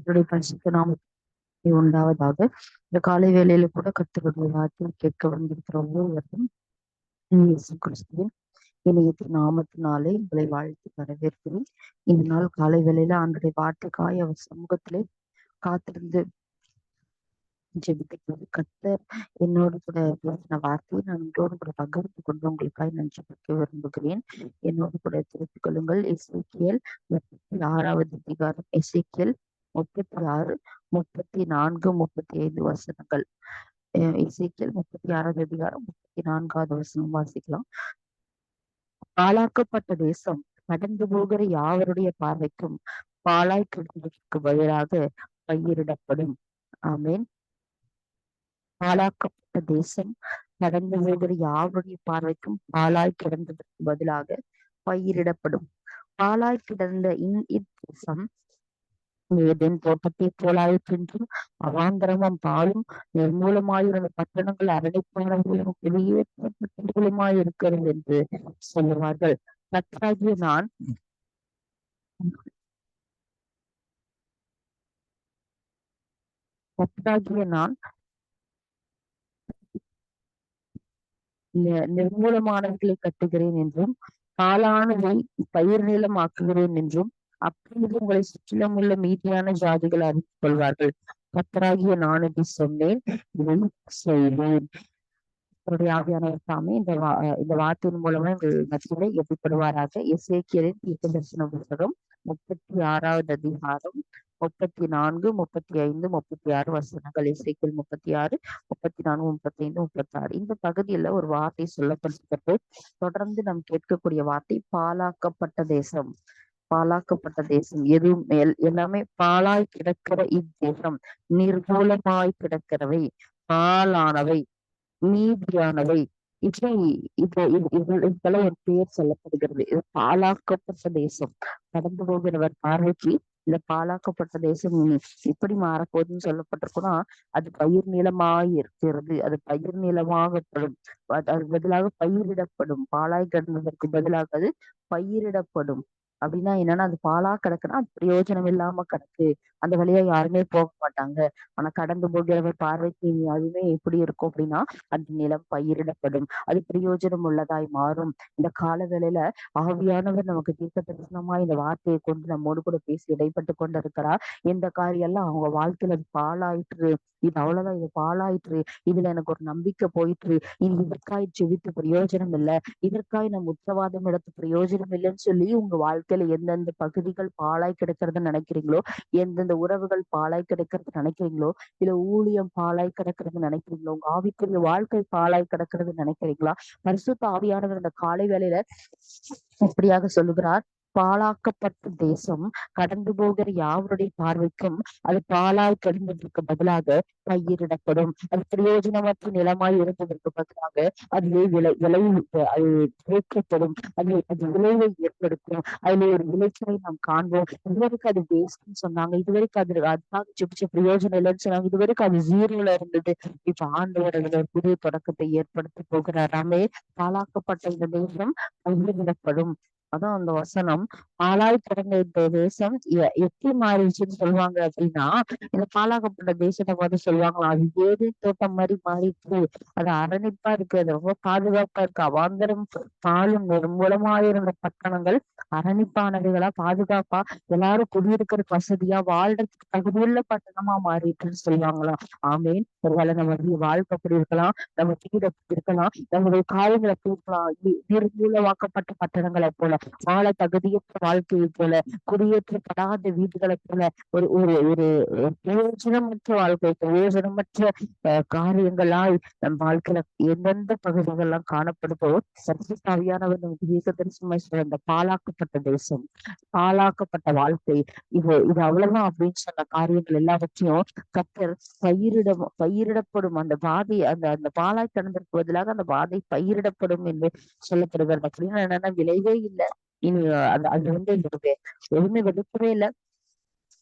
கர்த்தருடைய பரிசுத்த நாமத்துக்கு உண்டாவதாக. இந்த காலை வேளையில கூட கர்த்தருடைய வார்த்தையை கேட்க வந்திருக்கிற ஒவ்வொருவரும் இயேசு கிறிஸ்துவின் இணைய நாமத்தினாலே உங்களை வாழ்த்து வரவேற்கிறேன். இந்த நாள் காலை வேளையில ஆண்டுடைய வார்த்தைக்காய் அவர் சமூகத்திலே காத்திருந்து ஜெபிக்கிறது. கர்த்தர் என்னோடு கூட பேசின வார்த்தையை நான் உங்களோடு கூட பகிர்ந்து கொண்டு உங்களுக்காய் நான் ஜெபிக்க விரும்புகிறேன். என்னோடு கூட திருப்பிக் கொள்ளுங்கள். எசேக்கியேல் 36வது அதிகாரம், எசேக்கியேல் 36, 34, 35 வசனங்கள். எசேக்கியேல் 36வது அதிகாரம் 34வது வசனம் வாசிக்கலாம். பாழாக்கப்பட்ட தேசம் கடந்து போகிற யாவருடைய பார்வைக்கும் பாழாய் கிடந்ததற்கு பதிலாக பயிரிடப்படும். ஆமென். பாழாக்கப்பட்ட தேசம் கடந்து போகிற யாவருடைய பார்வைக்கும் பாழாய் கிடந்ததற்கு பதிலாக பயிரிடப்படும். பாழாய் கிடந்த இத்தேசம் ஏதேன் தோட்டத்தை போலாயிற்றென்றும் அவாந்தரமும் பாலும் நிர்மூலமாயிருந்த பட்டணங்கள் அரணிப்பாளர்களும் வெளியேற்றப்பட்டவர்களுமாய் இருக்கிறது என்று சொல்லுவார்கள். கர்த்தராகிய நான் நிர்மூலமானவர்களை கட்டுகிறேன் என்றும் பாலானதை பயிர் நிலமாக்குகிறேன் என்றும் அப்பொழுது உங்களை சுற்றிலும் உள்ள மீதியான ஜாதிகள் அறிந்து கொள்வார்கள். கர்த்தராகிய நான் என்று சொன்னேன், இதை செய்வேன். ஆவியானவர் தாமே இந்த வார்த்தையின் மூலமா எங்கள் மத்தியிலே எதிர்ப்படுவாராக. எசேக்கியேலின் தீர்க்க தரிசன புத்தகம் 36வது அதிகாரம் 34, 35, 36 வசனங்கள். எசேக்கியேல் 36, 34, 35, 36. இந்த பகுதியில ஒரு வார்த்தை சொல்லப்பட்டிருக்கிறது. தொடர்ந்து நாம் கேட்கக்கூடிய வார்த்தை பாழாக்கப்பட்ட தேசம். பாழாக்கப்பட்ட தேசம் எதுவும் எல்லாமே பாழாய் கிடக்கிற இத்தேசம், நிர்மூலமாய் கிடக்கிறவை, பாழானவை, மீதியானவை, இதெல்லாம் ஒரு பெயர் சொல்லப்படுகிறது. இது பாழாக்கப்பட்ட தேசம். கடந்து போகிறவர் பார்வைக்கு இந்த பாழாக்கப்பட்ட தேசம் எப்படி மாறப்போகுதுன்னு சொல்லப்பட்டிருக்குன்னா, அது பயிர் நிலமாய் இருக்கிறது, அது பயிர் நிலமாகப்படும், அது பதிலாக பயிரிடப்படும். பாழாய் கிடந்ததற்கு பதிலாக அது பயிரிடப்படும். அப்படின்னா என்னன்னா, அது பாழா கிடக்குன்னா அது பிரயோஜனம் இல்லாம கிடக்கு, அந்த வழியா யாருமே போக மாட்டாங்க. ஆனா கடந்து போகிறவர் பார்வைக்கு அதுவுமே எப்படி இருக்கும் அப்படின்னா, அந்த நிலம் பயிரிடப்படும், அது பிரயோஜனம் உள்ளதாய் மாறும். இந்த கால வேளையில ஆவியானவர் நமக்கு தீர்க்க தரிசனமா இந்த வார்த்தையை கொண்டு நம்மோடு கூட பேசி இடைப்பட்டு கொண்டு இருக்கிறார். இந்த காரியம் எல்லாம் அவங்க வாழ்க்கையில அது பாழாயிற்று, இது அவ்வளவுதான், இது பாழாயிற்று, இதுல எனக்கு ஒரு நம்பிக்கை போயிற்று, இனி இதற்காய் ஜெபித்து பிரயோஜனம் இல்லை, இதற்காய் நம்ம உத்தரவாதம் எடுத்து பிரயோஜனம் இல்லைன்னு சொல்லி உங்க வாழ்க்கையில எந்தெந்த பகுதிகள் பாழாய் கிடக்கிறத நினைக்கிறீங்களோ, எந்தெந்த உறவுகள் பாழாய் கிடக்கிறது நினைக்கிறீங்களோ, இல்ல ஊழியம் பாழாய் கிடக்கிறது நினைக்கிறீங்களோ, உங்க ஆவிக்குரிய வாழ்க்கை பாழாய் கிடக்கிறது நினைக்கிறீங்களா, பரிசுத்த ஆவியானவர் இந்த காலை வேளையில இப்படியாக சொல்லுகிறார். பாழாக்கப்பட்ட தேசம் கடந்து போகிற யாவருடைய பார்வைக்கும் அது பாழாய் கிடந்ததற்கு பதிலாக பயிரிடப்படும். அது பிரயோஜனமற்ற நிலமாய் இருந்ததற்கு பதிலாக அதுவே அது விளைக்கப்படும், அது விளைவை ஏற்படுத்தும், அதுல ஒரு விளைச்சலை நாம் காண்போம். இதுவரைக்கும் அது வேஸ்ட்ன்னு சொன்னாங்க, இதுவரைக்கும் அதுக்காக ஜெபிச்ச பிரயோஜனம் இல்லைன்னு சொன்னாங்க, இதுவரைக்கும் அது ஜீரோல இருந்தது. இப்ப ஆண்டவர் அதுல ஒரு புதிய தொடக்கத்தை ஏற்படுத்த போகிறாராமே. பாழாக்கப்பட்ட இந்த தேசம் பயிரிடப்படும். அதான் அந்த வசனம். பாழாய் கிடந்த இந்த தேசம் எப்படி மாறிடுச்சுன்னு சொல்லுவாங்க அப்படின்னா, இந்த பாழாக்கப்பட்ட தேசத்தை பார்த்து சொல்லுவாங்களா, அது ஏதேன் தோட்டம் மாதிரி மாறிடுச்சு, அது அரணிப்பா இருக்கு, அது ரொம்ப பாதுகாப்பா இருக்கு, அவாந்தரம் பாலும் நிர்மூலமாயிருந்த பட்டணங்கள் அரணிப்பானவைகளா பாதுகாப்பா எல்லாரும் குடியிருக்கிற வசதியா வாழ்றதுக்கு தகுதியுள்ள பட்டணமா மாறிட்டுன்னு சொல்லுவாங்களாம். ஆமேன். ஒருவேளை நம்ம வாழ்க்கை அப்படி இருக்கலாம், நம்ம வீடு அப்படி இருக்கலாம், நம்மளுடைய காரியங்கள் அப்படி இருக்கலாம். நிர்மூலமாக்கப்பட்ட பட்டணங்களை போல, வாழ தகுதியற்ற வாழ்க்கையை போல, குடியேற்றப்படாத வீடுகளை போல, ஒரு ஒரு ஒரு பிரயோஜனமற்ற வாழ்க்கை, பிரயோஜனமற்ற காரியங்களால் நம் வாழ்க்கையில எந்தெந்த பகுதிகள்லாம் காணப்படுதோ, சர்வசாவியானவர் நமக்கு தீர்க்க தரிசனமாய் சொல்ற இந்த பாழாக்கப்பட்ட தேசம், பாழாக்கப்பட்ட வாழ்க்கை, இது அவ்வளவுதான் அப்படின்னு சொன்ன காரியங்கள் எல்லாவற்றையும் கர்த்தர் பயிரிடப்படும். அந்த பாதை அந்த பாலாய் கிடந்ததற்கு பதிலாக அந்த பாதை பயிரிடப்படும் என்று சொல்லப்படுகிறது. அப்படின்னு என்னன்னா, விளைவே இல்லை, இனி அது எதுவுமே வெடிக்கவே இல்லை,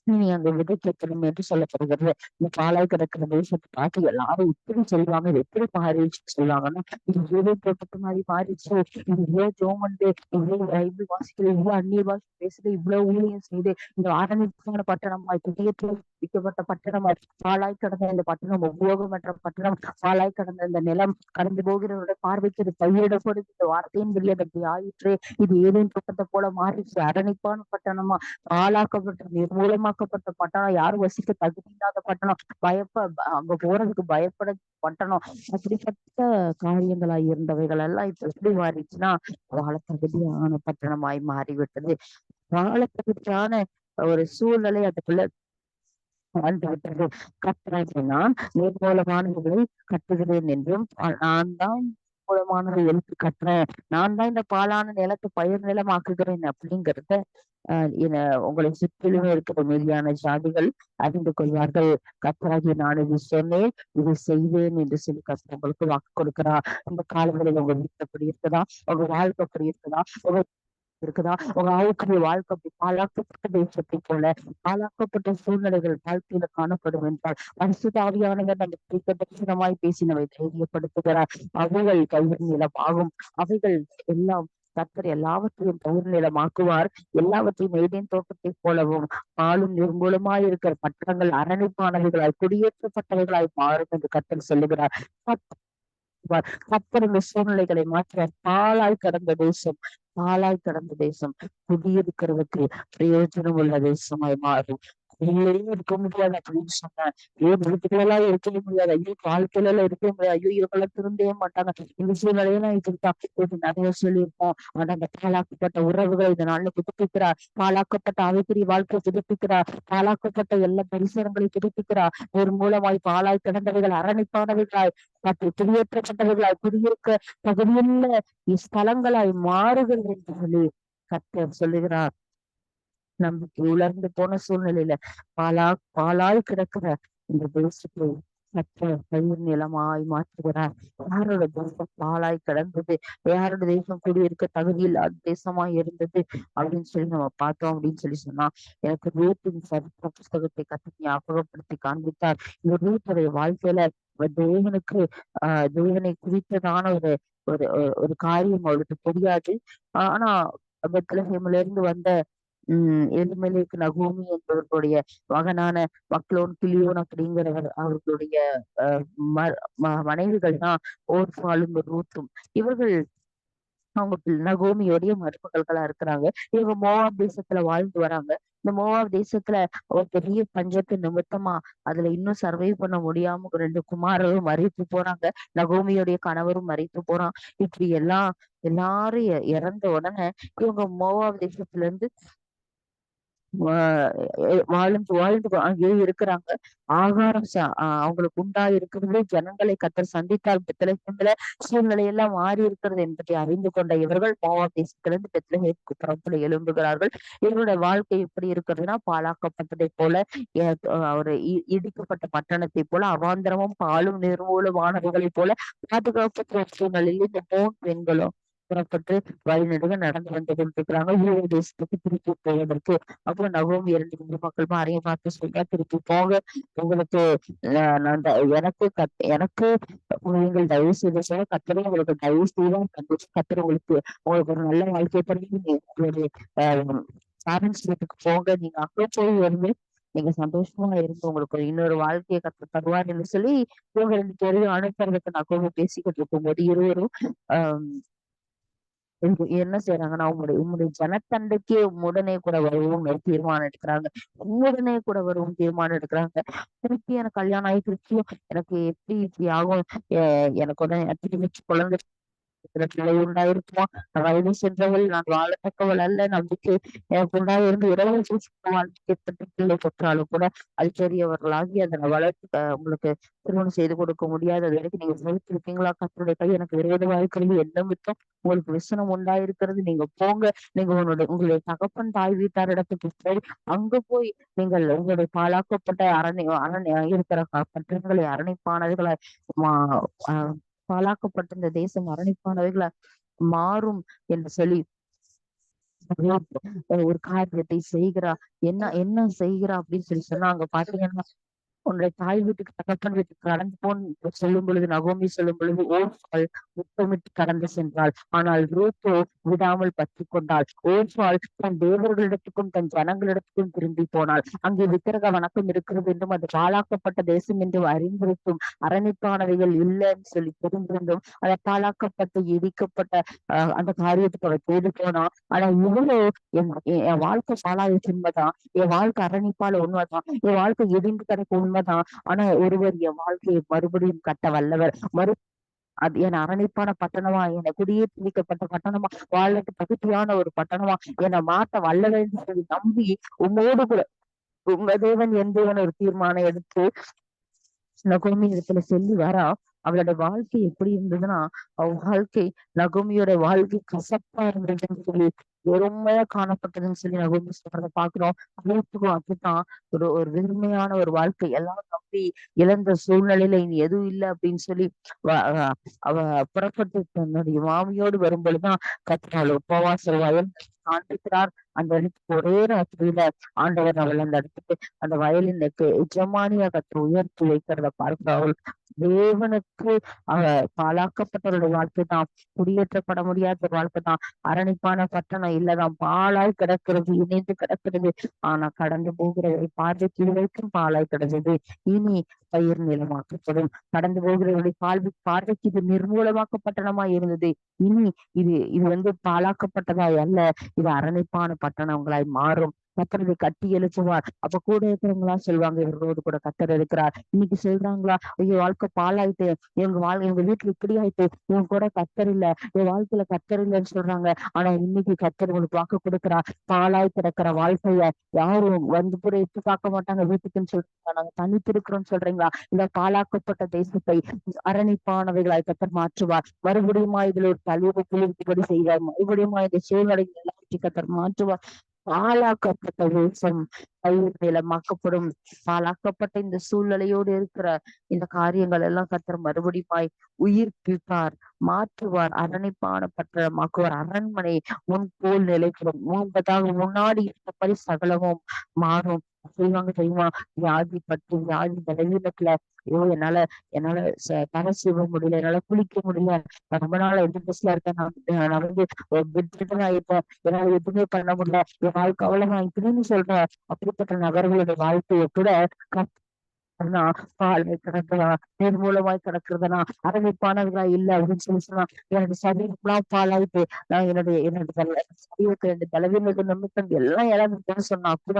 நீ அங்க விதைக்கப்படும் என்று சொல்லப்படுகிறது. இந்த பாலாய் கிடக்கிற தேசத்தை பார்த்து எல்லாரும் இப்படி சொல்லுவாங்க, இது எப்படி மாறிடுச்சுன்னு சொல்லுவாங்கன்னா, இது ஏதோ தோட்டத்து மாதிரி மாறிடுச்சு, இது இவ்வளவு ஜோமண்டு, இவ்வளவு பைபிள் வாசிக்கிறது, இவ்வளவு அந்நிய பாஷை பேசுது, இவ்வளவு ஊழியம் செய்து, இந்த ஆரம்பிப்பான பட்டணமா குடியேற்ற விற்கப்பட்ட பட்டணம், பாழாய் கடந்த இந்த பட்டணம், உபயோகமற்ற பட்டணம், பாழாய் கடந்த இந்த நிலம், கடந்து போகிறவருடைய பார்வைக்கு இது கையிடப்படுது. இந்த வார்த்தையின் அது அப்படி ஆயிற்று. இது ஏதேன் தோட்டத்தை போல மாறிச்சு. அரணிப்பான பட்டணமா, பாழாக்கப்பட்ட நிர்மூலமாக்கப்பட்ட பட்டணம், யாரும் வசிக்க தகுதி இல்லாத பட்டணம், அங்க போறதுக்கு பயப்பட பட்டணம், அப்படிப்பட்ட காரியங்களாய் இருந்தவைகள் எல்லாம் இப்ப எப்படி மாறிச்சுன்னா வாழ தகுதியான பட்டணமாய் மாறிவிட்டது. வாழ தகுதியான ஒரு சூழ்நிலை அதுக்குள்ள வாழ்ந்து விட்டது. கர்த்தராகிய நான் நிர்மூலமானவர்களை கட்டுகிறேன் என்றும், நான் தான் மூலமானதை எழுத்து கட்டுறேன், நான் தான் இந்த பாழான நிலத்தை பயிர் நிலமாக்குகிறேன் அப்படிங்கிறத உங்களை சுற்றிலுமே இருக்கிற மீதியான ஜாதிகள் அறிந்து கொள்வார்கள். கர்த்தராகிய நான் இது சொன்னேன், இது செய்வேன் என்று சொல்லி கர்த்தர் உங்களுக்கு வாக்கு கொடுக்கிறார். இந்த காலங்களில் உங்க வீட்டு அப்படி இருக்குதா? உங்க வாழ்க்கை அப்படி இருக்குதா? உங்க இருக்குதா? உங்க ஆவுக்குரிய வாழ்க்கை அப்படி பாழாக்கப்பட்ட தேசத்தை போல பாழாக்கப்பட்ட சூழ்நிலைகள் வாழ்க்கையில காணப்படும் என்றால், பரிசுத்த ஆவியானவர் நம்ம தீர்க்க தரிசனமாய் பேசினவை தைரியப்படுத்துகிறார். அவைகள் கைவின் நிலமாகும். அவைகள் எல்லாம் கர்த்தர் எல்லாவற்றையும் பயிர் நிலமாக்குவார். எல்லாவற்றையும் ஏதேன் தோட்டத்தை போலவும் பாலும் நிர்மூலமாய் இருக்கிற பட்டணங்கள் அரணிப்பானவைகளாய் குடியேற்றப்பட்டவைகளாய் மாறும் என்று கர்த்தர் சொல்லுகிறார். கர்த்தர் இந்த சூழ்நிலைகளை மாற்றுவார். பாழாய் கடந்த தேசம், பாழாய் கடந்த தேசம் குடியிருக்கிறதுக்கு பிரயோஜனம் உள்ள தேசமாய் மாறும். வெளியிலேயே இருக்க முடியாது அப்படின்னு சொன்னேன். ஐயோ வீட்டுக்குள்ளெல்லாம் இருக்கவே முடியாது, ஐயோ வாழ்க்கையில எல்லாம் இருக்கவே முடியாது, ஐயோ இவங்கெல்லாம் திருந்தவே மாட்டாங்க, இந்த சூழ்நிலையெல்லாம் இதுதான் இது நிறைய சொல்லியிருப்போம். ஆனா அந்த பாழாக்கப்பட்ட உறவுகள் இந்த நாள்ல புதுப்பிக்கிறார். பாழாக்கப்பட்ட அவைக்குரிய வாழ்க்கையை புதுப்பிக்கிறார். பாழாக்கப்பட்ட எல்லா பரிசரங்களையும் புதுப்பிக்கிறார். ஒரு மூலமாய் பாழாய் கிடந்தவைகள் அரணிப்பானவைகளாய் குடியேற்றப்பட்டவர்களாய் குடியிருக்க தகுதியுள்ள ஸ்தலங்களாய் மாறுகிறது என்று சொல்லி கர்த்தர் சொல்லுகிறார். நம்பிக்கை உலர்ந்து போன சூழ்நிலையில பாலாய் கிடக்கிற இந்த தேசத்தை கர்த்தர் பயிர் நிலமாய் மாற்றுகிறார். யாரோட தேசம் பாலாய் கிடந்தது, யாரோட தேசம் குடியிருக்க தகுதியில்லாத தேசமாய் இருந்தது அப்படின்னு சொல்லி நம்ம பார்த்தோம் அப்படின்னு சொல்லி சொன்னா, எனக்கு ரூத்தின் சரித்திர புஸ்தகத்தை கர்த்தர் ஞாபகப்படுத்தி காண்பித்தார். இந்த ரூத்துடைய வாழ்க்கையில தேவனுக்கு தேவனை குறித்ததான ஒரு ஒரு காரியம் அவளுக்கு தெரியாது. ஆனா பெத்லஹேம்ல இருந்து வந்த எலிமெலேக்கு நகோமி என்பவர்களுடைய மகனான மக்லோன் கிளியோன் அப்படிங்கிறவர் அவர்களுடைய மனைவிகள் தான் ஓர்பாலும் ரூத்தும். இவர்கள் அவங்க நகோமியோடைய மருமகள்களா இருக்கிறாங்க. இவங்க மோவாப் தேசத்துல வாழ்ந்து வராங்க. இந்த மோவாப் தேசத்துல ஒரு பெரிய பஞ்சத்து நிமித்தமா அதுல இன்னும் சர்வை பண்ண முடியாம 2 குமாரரும் மறித்து போறாங்க. நகோமியோடைய கணவரும் மறித்து போறான். இப்படி எல்லாரும் இறந்த உடனே இவங்க மோவாப் தேசத்துல இருந்து வாழ்ந்து அங்கேயே இருக்கிறாங்க. ஆகாரம் அவங்களுக்கு உண்டா இருக்கிறது. ஜனங்களை கர்த்தர் சந்தித்தால் பெத்லகேம்ல சூழ்நிலை எல்லாம் மாறி இருக்கிறது என்பதை அறிந்து கொண்ட இவர்கள் மோவாப் தேசத்திலிருந்து பெத்லகேமுக்கு புறப்பட எழும்புகிறார்கள். இவருடைய வாழ்க்கை எப்படி இருக்கிறதுனா, பாழாக்கப்பட்டதை போல ஒரு இடிக்கப்பட்ட பட்டணத்தை போல அவாந்தரமும் பாலும் நிர்மூலமானவர்களைப் போல பாதுகாப்பு சூழ்நிலையில் இந்த 3 பெண்களும் புறப்பட்டு வழிநெடுக நடந்து வந்து கொண்டிருக்கிறாங்க யூத தேசத்துக்கு திருப்பி போவதற்கு. அப்போ நகோமி 2 மக்கள் மாரையும் பார்த்து சொல்றா, திருப்பி போங்க, உங்களுக்கு எனக்கு நீங்கள் தயவு செய்த சொல்ல கத்தரை உங்களுக்கு தயவு செய்தான் கத்தரை உங்களுக்கு ஒரு நல்ல வாழ்க்கை பண்ணி உங்களுடைய பேரண்ட்ஸ் வீட்டுக்கு போங்க, நீங்க அங்க போய் வந்து நீங்க சந்தோஷமா இருந்து உங்களுக்கு இன்னொரு வாழ்க்கையை கத்து தருவார் சொல்லி இவங்க 2 பேரையும் அனுப்புறதுக்கு நகோமி பேசிக்கிட்டு இருக்கும்போது இருவரும் என்ன செய்யறாங்கன்னா, உங்களுடைய ஜனத்தண்டைக்கே உடனே கூட வருவோம் தீர்மானம் எடுக்கிறாங்க. உடனே கூட வருவோம் தீர்மானம் எடுக்கிறாங்க. திருப்பி எனக்கு கல்யாணம் ஆகி திருப்பியும் எனக்கு எப்படி இப்படி ஆகும், எனக்கு உடனே திரும்பி குழந்தை பிள்ளை உண்டாயிருக்குமா, வயது சென்றவள் நான் வாழத்தக்கவள் அல்ல, நம்பிக்கை எனக்கு உண்டாயிருந்து இரவு வாழ்க்கை பிள்ளை பெற்றாலும் கூட அது பெரியவர்களாகி அதனை வளர்த்து உங்களுக்கு திருமணம் செய்து கொடுக்க முடியாது. அது வரைக்கும் நீங்க சொல்லிருக்கீங்களா, கத்தருடைய கை எனக்கு விரோதமாக இருக்கிறது, என்ன மித்தம் உங்களுக்கு விசனம் உண்டாயிருக்கிறது, நீங்க போங்க, நீங்க உங்களுடைய தகப்பன் தாய் வீட்டார் இடத்துக்கு போய் அங்க போய் நீங்கள் உங்களுடைய பாழாக்கப்பட்ட அரணை இருக்கிற பற்றங்களை அரணைப்பானவர்களை பாழாக்கப்பட்ட இந்த தேசம் அரணிப்பானவைகளை மாறும் என்று சொல்லி ஒரு காரியத்தை செய்கிறா. என்ன என்ன செய்கிறா அப்படின்னு சொல்லி சொன்னா, அங்க பாத்தீங்கன்னா உன்னுடைய தாய் வீட்டுக்கு தகப்பன் வீட்டுக்கு கடந்து போன் சொல்லும் பொழுது, நகோமி சொல்லும் பொழுது, ஓர்பாள் முத்தமிட்டு கடந்து சென்றாள். ஆனால் ரூத்தோ விடாமல் பற்றி கொண்டாள். ஓர்பாள் தன் தேவர்களிடத்துக்கும் தன் ஜனங்களிடத்துக்கும் திரும்பி போனாள். அங்கே விக்கிரக வணக்கம் இருக்கிறது என்றும் அது பாழாக்கப்பட்ட தேசம் என்றும் அறிந்திருக்கும், அரணிப்பானவைகள் இல்லைன்னு சொல்லி தெரிந்திருந்தும் அதை பாழாக்கப்பட்டு இடிக்கப்பட்ட அந்த காரியத்துக்கு அவள் தேடி போனா. ஆனா இவ்வளவு என் வாழ்க்கை பாழாயிடுச்சு உண்மைதான், என் வாழ்க்கை அரணிப்பால உண்மைதான், என் வாழ்க்கை இடிந்து கிடக்க உண்மைதான். ஆனா ஒருவர் என் வாழ்க்கையை மறுபடியும் கட்ட வல்லவர். அது என் அரணிப்பான பட்டணமா, என்னை குடியேற்றி வைக்கப்பட்ட பட்டணமா, வாழ்க்கை தகுதியான ஒரு பட்டணமா என்னை மாத்த வல்லவர்னு சொல்லி நம்பி உம்மோடு கூட உங்க தேவன் என் தேவன் ஒரு தீர்மானம் எடுத்து நகோமி இடத்துல சொல்லி வரா. அவளோட வாழ்க்கை எப்படி இருந்ததுன்னா, அவ வாழ்க்கை நகோமியோட வாழ்க்கை கசப்பா இருந்ததுன்னு சொல்லி, வெறுமையா காணப்பட்டதுன்னு சொல்லி நகோமி சொல்றத பாக்குறோம். அவளுக்கும் அப்படித்தான் ஒரு வெறுமையான ஒரு வாழ்க்கை, எல்லாம் நம்பி இழந்த சூழ்நிலையில இனி எதுவும் இல்லை அப்படின்னு சொல்லி அவ புறப்பட்டு தன்னுடைய மாமியோடு வரும்பொழுதுதான் கத்தினாள். உபவாச வயல் காண்பிக்கிறார். அந்த இடத்துக்கு ஒரே ராத்திரியில ஆண்டவர் அவள் அந்த இடத்துக்கு அந்த வயலின் எஜமானியா கத்து உயர்த்தி வைக்கிறத பார்க்கிறவள். தேவனுக்கு அவ பாழாக்கப்பட்டவருடைய வாழ்க்கை தான், குடியேற்றப்பட முடியாத வாழ்க்கை தான், அரணிப்பான பட்டணம் இல்லதான், பாழாய் கிடக்கிறது, இணைந்து கிடக்கிறது. ஆனா கடந்து போகிறவரை பார்வைக்கு வரைக்கும் பாழாய் கிடந்தது. இனி பயிர் நிலமாக்கப்படும். கடந்து போகிறவருடைய பார்வைக்கு இது நிர்மூலமாக்க பட்டணமா இருந்தது. இனி இது பாழாக்கப்பட்டதாய் அல்ல, இது அரணிப்பான பட்டணங்களாய் மாறும். கத்தரதை கட்டி எழுப்புவார். அப்ப கூட இருக்கிறவங்களா சொல்லுவாங்க, இவரோடு கூட கத்தர் இருக்கிறார். இன்னைக்கு சொல்றாங்களா, ஐயோ வாழ்க்கை பாழாயிட்டு, எங்க வீட்டுல இப்படி ஆயிட்டு, இவங்க கூட கத்தர் இல்ல, என் வாழ்க்கையில கத்தர் இல்லைன்னு சொல்றாங்க. ஆனா இன்னைக்கு கத்தர் உங்களுக்கு வாக்கு கொடுக்கிறார். பாழாய் கிடக்கிற வாழ்க்கைய யாரும் வந்து கூட எட்டு பார்க்க மாட்டாங்க வீட்டுக்குன்னு சொல்றாங்க. நாங்க தனித்து இருக்கிறோம்னு சொல்றீங்களா? இந்த பாழாக்கப்பட்ட தேசத்தை அரணிப்பானவைகளாய் கத்தர் மாற்றுவார். மறுபடியும் இதுல ஒரு தலிவு குளிர்ச்சிபடி செய்வார். மறுபடியும் இந்த சூழ்நிலைகள் எல்லாவற்றையும் கத்தர் மாற்றுவார். பாழாக்கப்பட்ட தேசம் பயிர் நிலமாக்கப்படும். பாழாக்கப்பட்ட இந்த சூழ்நிலையோடு இருக்கிற இந்த காரியங்கள் எல்லாம் கத்தர் மறுபடியும் உயிர்ப்பிப்பார், மாற்றுவார், அரணிப்பான பட்டணமாக்குவார். அரண்மனை முன் போல் நிலைப்படும். முன்னாடி இருந்த மாதிரி சகலமும் மாறும். செய்வாங்க செய்வான் வியாதி பட்டு வியாதி பலவீனத்துல, ஐயோ என்னால என்னால தலை சீவ முடியல, என்னால குளிக்க முடியல, நான் ரொம்ப நாள் எந்த பஸ்ல இருக்கேன், நான் பெட்ரிட்டன் ஆயிட்டேன், என்னால எதுவுமே பண்ண முடியல, என் வாழ்க்கை அவ்வளவுதான் இப்படின்னு சொல்ற அப்படிப்பட்ட நபர்களுடைய வாழ்க்கையை கூட ஆனா பாலை கிடக்குதா, நிர்மூலமாய் கிடக்குறதுனா, அரணிப்பானவர்களா இல்ல அப்படின்னு சொல்லி சொன்னா, எனக்கு சரீரம்லாம் பாலாயிட்டு, நான் சரீரத்தை ரெண்டு பலவீனங்கள் நிமித்தம் எல்லாம் இழந்துட்டேன்னு சொன்னா கூட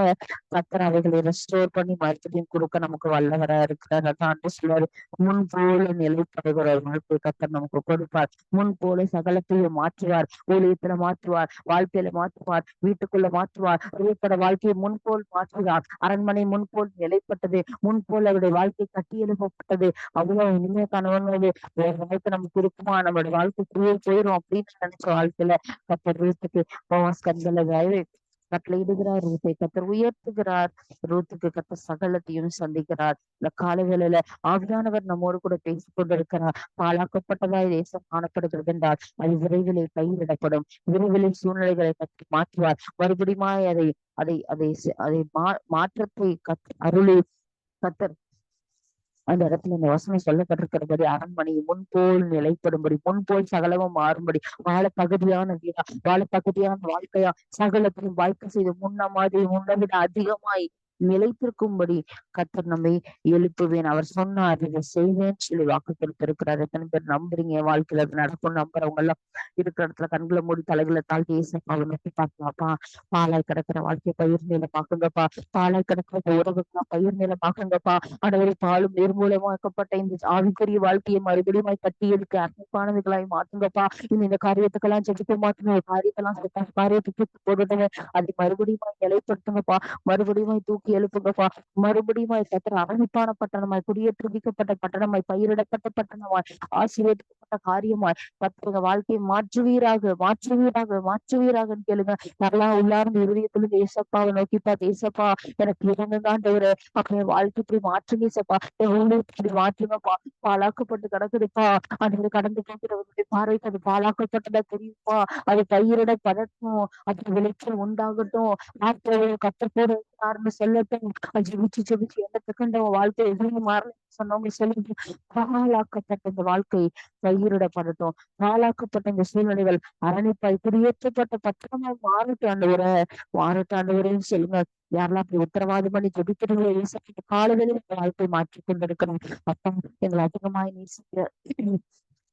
கத்தர் அவைகளை ரெஸ்டோர் பண்ணி மறுபடியும் கொடுக்க நமக்கு வல்லவரா இருக்கிறார். அதான் சொல்றாரு, முன் போல நிலைப்படுகிற ஒரு வாழ்க்கை கத்தர் நமக்கு கொடுப்பார். முன் போல சகலத்தையும் மாற்றுவார். ஊழியத்துல மாற்றுவார், வாழ்க்கையில மாற்றுவார், வீட்டுக்குள்ள மாற்றுவார். ஊழியத்தோட வாழ்க்கையை முன்போல் மாற்றுவார். அரண்மனை முன்போல் நிலைப்பட்டது, முன்போல் அவருடைய வாழ்க்கை கட்டி எழுப்பப்பட்டது. அவ்வளவு இனிமே கணவனோடு வேற நினைத்து நமக்கு இருக்குமா, நம்மளுடைய வாழ்க்கை போயிடும் அப்படின்னு நினைச்ச வாழ்க்கையில கத்தர் ரூத்துக்கு கண்களை கட்டளையிடுகிறார். ரூத்தை கத்தர் உயர்த்துகிறார். ரூத்துக்கு கத்தர் சகலத்தையும் சந்திக்கிறார். இந்த காலவேளையில ஆவியானவர் நம்மோடு கூட பேசிக் கொண்டிருக்கிறார். பாழாக்கப்பட்டதாய் தேசம் காணப்படுகிறது என்றால் அது விரைவிலே பயிரிடப்படும். விரைவிலே சூழ்நிலைகளை கட்டி மாற்றுவார். மறுபடியும் அதை அதை அதை அதை மாற்றத்தை அருளி கத்தர் அந்த இடத்துல இந்த வசனம் சொல்லப்பட்டிருக்கிறபடி அரண்மனை முன்போல் நிலைப்படும்படி, முன்போல் சகலமும் மாறும்படி, வாழ தகுதியான வீடா, வாழ தகுதியான வாழ்க்கையா, சகலத்தையும் வாய்ப்பு செய்து முன்ன மாதிரி முன்ன விட அதிகமாய் நிலைத்திருக்கும்படி கத்தர் நம்மை எழுப்புவேன், அவர் சொன்னார் இதை செய்வேன்னு சொல்லி வாக்கு கொடுத்திருக்கிறார். எத்தனை பேர் நம்புறீங்க வாழ்க்கையில அது நடக்கும்? நம்புறவங்க எல்லாம் இருக்கிற இடத்துல கண்களை மூடி தலைகளை தாழ்த்தி ஏசப்பாவை நோக்கி பார்க்கலாப்பா. பாலாய் கிடக்கிற வாழ்க்கையை பயிர் நிலை பாக்குங்கப்பா. பாலாய் கிடக்கிற உறவுக்கெல்லாம் பயிர் நிலை பாக்குங்கப்பா. ஆனவரை பாலும் நிர்மூலமாக்கப்பட்ட இந்த ஆவிக்குரிய வாழ்க்கையை மறுபடியும் கட்டி எடுக்க அர்ப்பணிப்பானவர்களாய் மாத்துங்கப்பா. இந்த காரியத்துக்கெல்லாம் ஜெபிக்க மாத்துங்க, காரியத்துக்கு போடுறதுங்க, அதை மறுபடியும் நிலைப்படுத்துங்கப்பா. மறுபடியும் தூக்கி எழுப்புங்கப்பா. மறுபடியும் கத்திர அரணிப்பான பட்டணமாய், குடியேற்றிக்கப்பட்ட பட்டணமாய், பயிரிடப்பட்ட பட்டணமாய், ஆசீர்வதிக்கப்பட்ட தடைப்பட்ட காரியமாய் கர்த்தர் வாழ்க்கையை மாற்றுவீராக, மாற்றுவீராக, மாற்றுவீராகன்னு கேளுங்க. நல்லா உள்ளார்ந்த இருதயத்துல ஏசப்பாவை நோக்கி பார்த்து, ஏசப்பா எனக்கு இறங்குங்க ஆண்டவரே, அப்ப என் வாழ்க்கை இப்படி மாற்றுங்க ஏசப்பா, என் ஊழியத்தை இப்படி மாற்றுங்கப்பா, பாழாக்கப்பட்டு கிடக்குதுப்பா, அது கடந்து போகிறவர்களுடைய பார்வைக்கு அது பாழாக்கப்பட்டதா தெரியுப்பா, அது பயிரிட பதட்டும், அது விளைச்சல் உண்டாகட்டும், ஆற்றலை கத்தப்போட சொல்லட்டும். ஜெபிச்சு ஜெபிச்சு எண்ணத்தை கண்ட வாழ்க்கை எதுவும் மாறல சொன்னவங்க சொல்லுங்க. பாழாக்கப்பட்ட இந்த வாழ்க்கை பயிரிடப்படட்டும், பாழாக்கப்பட்ட இந்த சூழ்நிலைகள் அரணிப்பாய் குடியேற்றப்பட்ட பத்திரமாய் மாறட்டும் ஆண்டவரே, மாறட்டும் ஆண்டவரேன்னு சொல்லுங்க. யாரெல்லாம் அப்படி உத்தரவாதம் பண்ணி ஜெபிக்கிறீங்களோ ஏசப்பா காலங்களில் இந்த வாழ்க்கை மாற்றி கொண்டிருக்கிறோம். அப்பா எங்களை அதிகமாய் நேசிக்க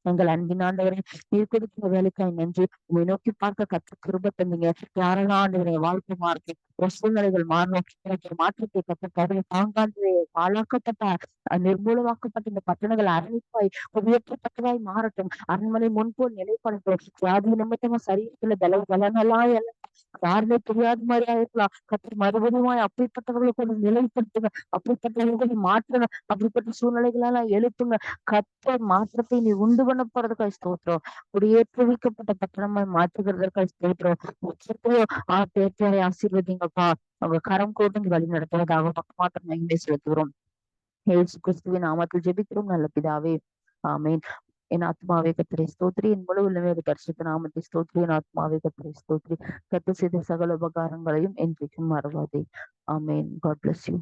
எங்கள் அன்பின் ஆண்டவரை நீர் கொடுக்கிற வேலைக்காய் நன்றி. உங்களை நோக்கி பார்க்க கற்று கிருப தந்தீங்க. யாரெல்லாம் ஆண்டவரை வாழ்க்கை மாறணும், சூழ்நிலைகள் மாறணும், எனக்கு ஒரு மாற்றத்தை கற்று தாங்காண்டு பாழாக்கப்பட்ட நிர்மூலமாக்கப்பட்ட இந்த பட்டணங்கள் அரணிப்பாய் உயர்த்தப்பட்டதாய் மாறட்டும். அரண்மனை முன்போல் நிலைப்படட்டும். வியாதி நிமித்தமா சரீரத்துல பலனெல்லாம் எல்லாம் யாருமே தெரியாத மாதிரி ஆயிருக்கலாம். கற்று மறுபடியும் அப்படிப்பட்டவர்களை கொஞ்சம் நிலைப்படுத்துங்க, அப்படிப்பட்டவர்களை மாற்றுங்க, அப்படிப்பட்ட சூழ்நிலைகளெல்லாம் எழுப்புங்க. கர்த்தர் மாற்றத்தை நீ உண்டு பண்ண போறதுக்காக ஸ்தோத்திரம். குடியேற்றுவிக்கப்பட்ட பட்டணமாய் மாற்றுகிறதற்காக ஸ்தோத்திரம். பேற்றை ஆசீர்வதிங்கப்பா. அவங்க கரம் கோட்டு வழி நடத்துவதாக மாற்றம் மகிமை செலுத்துகிறோம். இயேசு கிறிஸ்துவின் நாமத்தில் ஜெபிக்கிறோம் நல்ல பிதாவே, ஆமென். என் ஆத்மாவே கர்த்தரை ஸ்தோத்திரி, என் முழு உள்ளமே பரிசுத்த நாமத்தை ஸ்தோத்திரி, என் ஆத்மாவே கர்த்தரை ஸ்தோத்திரி. கர்த்தர் செய்த சகல உபகாரங்களையும் என்றைக்கும் மறவாதே. ஆமென். God bless you.